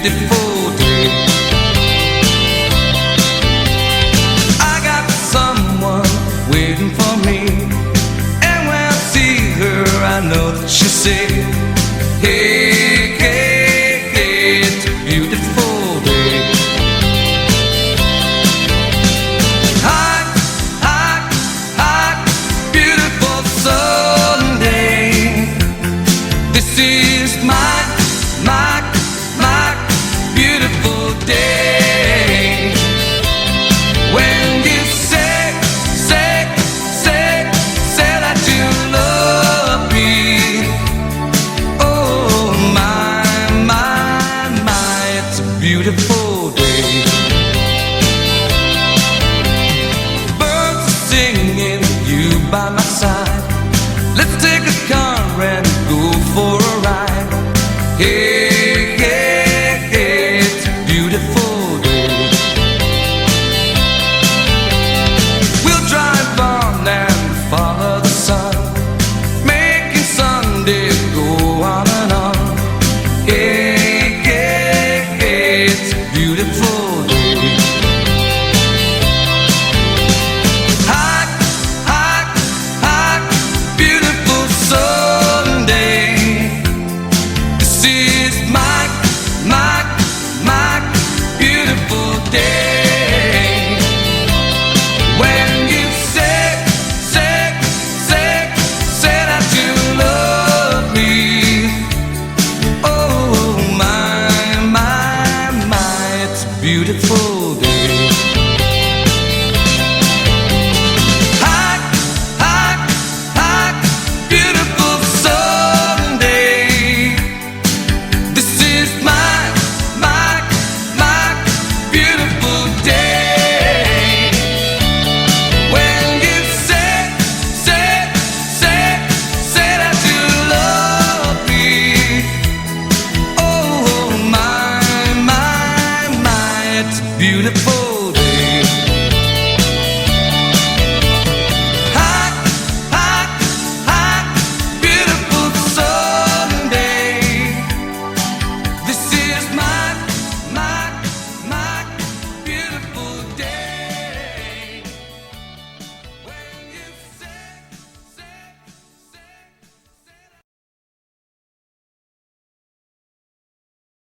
beautiful day. I got someone waiting for me, and when I see her I know that she'll say, hey, hey, hey, it's a beautiful day. Hot, hot, hot, beautiful Sunday. This is my beautiful day. When you say that you love me, oh my, it's a beautiful day. Birds are singing, you by my side. Let's take a car and go for a ride. Hey, hey, hey, it's a beautiful day. We'll drive on and follow the sun, making Sunday go on and on. Hey, hey, hey, it's a beautiful day. Hot, hot, hot, beautiful Sunday. This is my beautiful day. When you say that you love me, oh my, it's a beautiful day. Hot, hot, hot, beautiful Sunday. This is my beautiful day. When you say that you love me, oh my, it's a beautiful